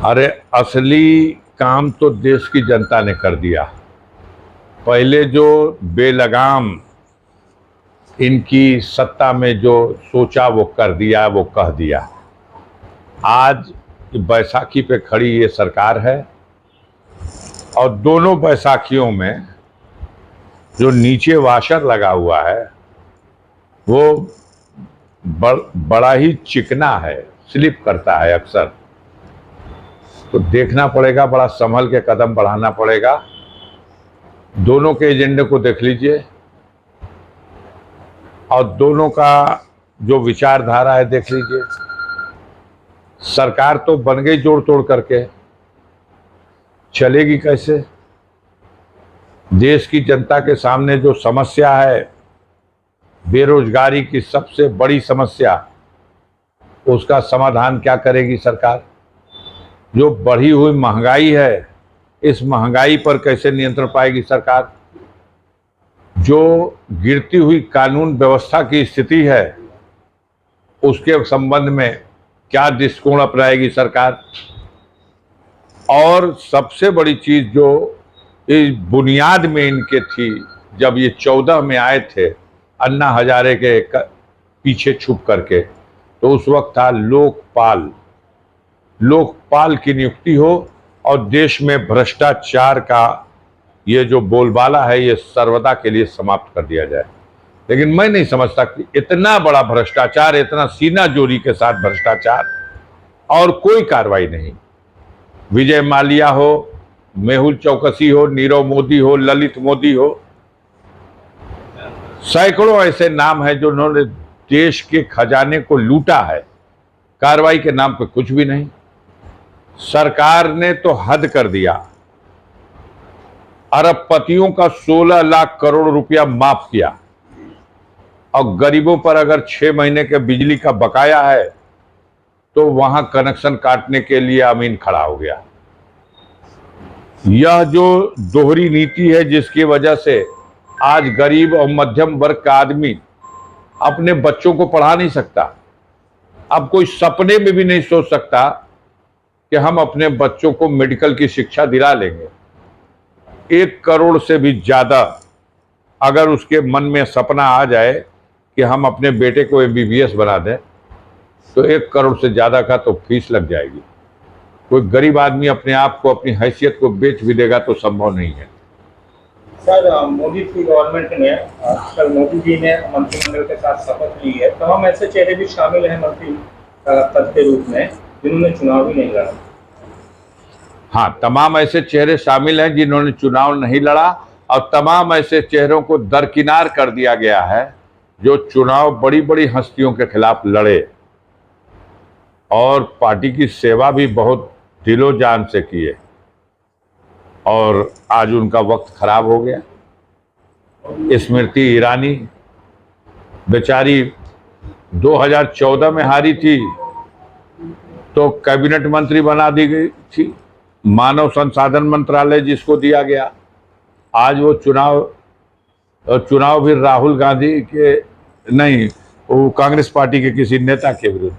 अरे असली काम तो देश की जनता ने कर दिया। पहले जो बेलगाम इनकी सत्ता में जो सोचा वो कर दिया, वो कह दिया। आज बैसाखी पे खड़ी ये सरकार है और दोनों बैसाखियों में जो नीचे वाशर लगा हुआ है वो बड़ा ही चिकना है, स्लिप करता है अक्सर। तो देखना पड़ेगा, बड़ा संभल के कदम बढ़ाना पड़ेगा। दोनों के एजेंडे को देख लीजिए और दोनों का जो विचारधारा है देख लीजिए। सरकार तो बन गई जोड़ तोड़ करके, चलेगी कैसे? देश की जनता के सामने जो समस्या है, बेरोजगारी की सबसे बड़ी समस्या, उसका समाधान क्या करेगी सरकार? जो बढ़ी हुई महंगाई है, इस महंगाई पर कैसे नियंत्रण पाएगी सरकार? जो गिरती हुई कानून व्यवस्था की स्थिति है, उसके संबंध में क्या दृष्टिकोण अपनाएगी सरकार? और सबसे बड़ी चीज जो इस बुनियाद में इनके थी, जब ये 14 में आए थे अन्ना हजारे के पीछे छुप करके, तो उस वक्त था लोकपाल की नियुक्ति हो और देश में भ्रष्टाचार का ये जो बोलबाला है ये सर्वदा के लिए समाप्त कर दिया जाए। लेकिन मैं नहीं समझता कि इतना बड़ा भ्रष्टाचार, इतना सीना जोरी के साथ भ्रष्टाचार और कोई कार्रवाई नहीं। विजय माल्या हो, मेहुल चौकसी हो, नीरव मोदी हो, ललित मोदी हो, सैकड़ों ऐसे नाम हैं जो उन्होंने देश के खजाने को लूटा है। कार्रवाई के नाम पे कुछ भी नहीं। सरकार ने तो हद कर दिया। अरबपतियों का 16 लाख करोड़ रुपया माफ किया और गरीबों पर अगर 6 महीने के बिजली का बकाया है तो वहां कनेक्शन काटने के लिए अमीन खड़ा हो गया। यह जो दोहरी नीति है जिसकी वजह से आज गरीब और मध्यम वर्ग का आदमी अपने बच्चों को पढ़ा नहीं सकता। अब कोई सपने में भी नहीं सोच सकता कि हम अपने बच्चों को मेडिकल की शिक्षा दिला लेंगे। 1 करोड़ से भी ज्यादा अगर उसके मन में सपना आ जाए कि हम अपने बेटे को MBBS बना दें तो 1 करोड़ से ज्यादा का तो फीस लग जाएगी। कोई गरीब आदमी अपने आप को, अपनी हैसियत को बेच भी देगा तो संभव नहीं है। सर, मोदी की गवर्नमेंट में कल मोदी जी ने मंत्रिमंडल के साथ शपथ ली है। तमाम ऐसे चेहरे भी शामिल हैं मंत्री पद के रूप में जिन्होंने चुनाव ही नहीं लड़ा। हाँ, तमाम ऐसे चेहरे शामिल हैं जिन्होंने चुनाव नहीं लड़ा और तमाम ऐसे चेहरों को दरकिनार कर दिया गया है जो चुनाव बड़ी बड़ी हस्तियों के खिलाफ लड़े और पार्टी की सेवा भी बहुत दिलो जान से किए और आज उनका वक्त खराब हो गया। स्मृति ईरानी बेचारी 2014 में हारी थी तो कैबिनेट मंत्री बना दी गई थी, मानव संसाधन मंत्रालय जिसको दिया गया। आज वो चुनाव भी राहुल गांधी के नहीं, वो कांग्रेस पार्टी के किसी नेता के विरुद्ध,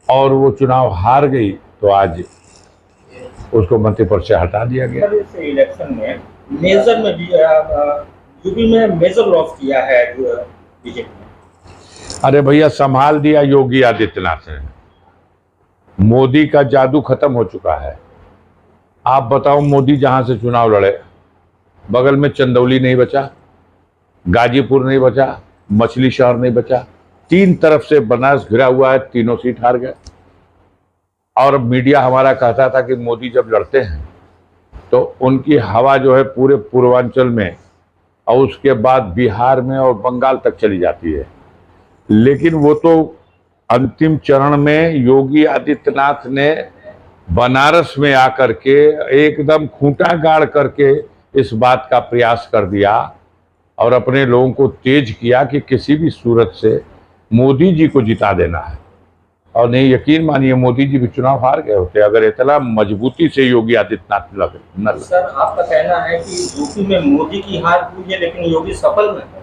और वो चुनाव हार गई तो आज उसको मंत्री पद से हटा दिया गया। इलेक्शन में मेजर में यूपी में मेजर लॉस किया है बीजेपी ने। अरे भैया, संभाल दिया योगी आदित्यनाथ ने। मोदी का जादू खत्म हो चुका है। आप बताओ, मोदी जहां से चुनाव लड़े बगल में चंदौली नहीं बचा, गाजीपुर नहीं बचा, मछली शहर नहीं बचा, 3 तरफ से बनास घिरा हुआ है, तीनों सीट हार गए। और मीडिया हमारा कहता था कि मोदी जब लड़ते हैं तो उनकी हवा जो है पूरे पूर्वांचल में और उसके बाद बिहार में और बंगाल तक चली जाती है। लेकिन वो तो अंतिम चरण में योगी आदित्यनाथ ने बनारस में आकर के एकदम खूंटा गाड़ करके इस बात का प्रयास कर दिया और अपने लोगों को तेज किया कि किसी भी सूरत से मोदी जी को जिता देना है। और नहीं, यकीन मानिए, मोदी जी भी चुनाव हार गए होते अगर इतना मजबूती से योगी आदित्यनाथ न लगे। सर, आपका कहना है कि यूपी में मोदी की हार हुई है लेकिन योगी सफल नहीं है।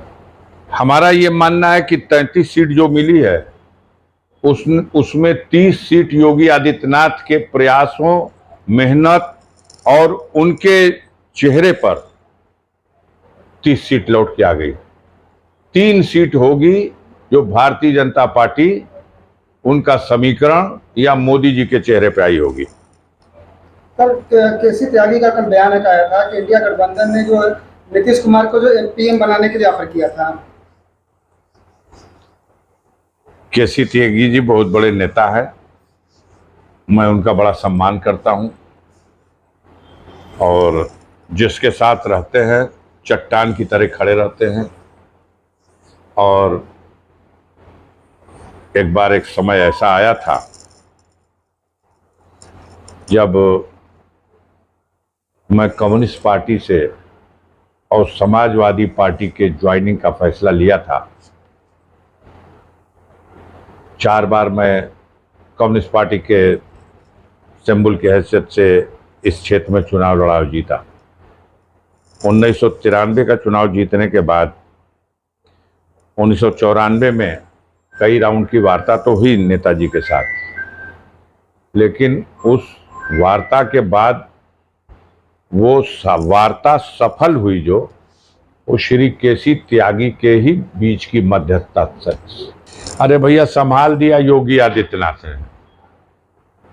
हमारा ये मानना है कि 33 सीट जो मिली है उसमें 30 सीट योगी आदित्यनाथ के प्रयासों, मेहनत और उनके चेहरे पर 30 सीट लौट के आ गई। 3 सीट होगी जो भारतीय जनता पार्टी, उनका समीकरण या मोदी जी के चेहरे पे आई होगी। कल केसी त्यागी का कल बयान आया था कि इंडिया गठबंधन ने जो नीतीश कुमार को जो पीएम बनाने के लिए ऑफर किया था। केसी त्यागी जी बहुत बड़े नेता है, मैं उनका बड़ा सम्मान करता हूं और जिसके साथ रहते हैं चट्टान की तरह खड़े रहते हैं। और एक बार एक समय ऐसा आया था जब मैं कम्युनिस्ट पार्टी से और समाजवादी पार्टी के ज्वाइनिंग का फैसला लिया था। 4 बार मैं कम्युनिस्ट पार्टी के सिंबल की हैसियत से इस क्षेत्र में चुनाव लड़ा और जीता। 1993 का चुनाव जीतने के बाद 1994 में कई राउंड की वार्ता तो हुई नेताजी के साथ, लेकिन उस वार्ता के बाद वो वार्ता सफल हुई जो वो श्री केसी त्यागी के ही बीच की मध्यस्थता से। अरे भैया, संभाल दिया योगी आदित्यनाथ ने।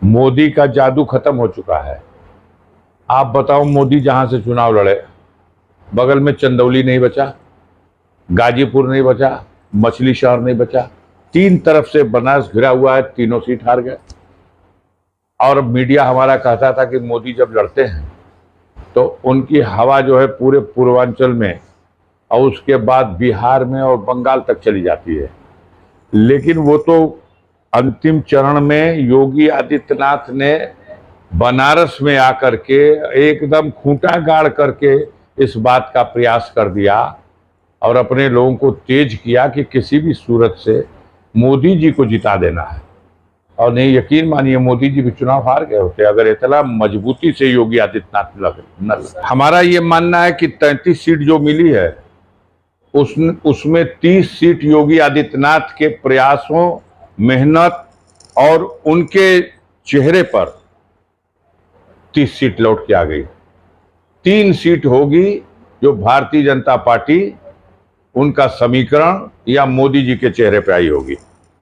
मोदी का जादू खत्म हो चुका है। आप बताओ, मोदी जहां से चुनाव लड़े बगल में चंदौली नहीं बचा, गाजीपुर नहीं बचा, मछली शहर नहीं बचा, 3 तरफ से बनास घिरा हुआ है, तीनों सीट हार गए। और मीडिया हमारा कहता था कि मोदी जब लड़ते हैं तो उनकी हवा जो है पूरे पूर्वांचल में और उसके बाद बिहार में और बंगाल तक चली जाती है। लेकिन वो तो अंतिम चरण में योगी आदित्यनाथ ने बनारस में आकर के एकदम खूंटा गाड़ करके इस बात का प्रयास कर दिया और अपने लोगों को तेज किया कि किसी भी सूरत से मोदी जी को जिता देना है। और नहीं, यकीन मानिए, मोदी जी भी चुनाव हार गए होते अगर इतना मजबूती से योगी आदित्यनाथ न लगे। हमारा ये मानना है कि 33 सीट जो मिली है उसमें 30 सीट योगी आदित्यनाथ के प्रयासों, मेहनत और उनके चेहरे पर 30 सीट लौट के आ गई। 3 सीट होगी जो भारतीय जनता पार्टी, उनका समीकरण या मोदी जी के चेहरे पे आई होगी।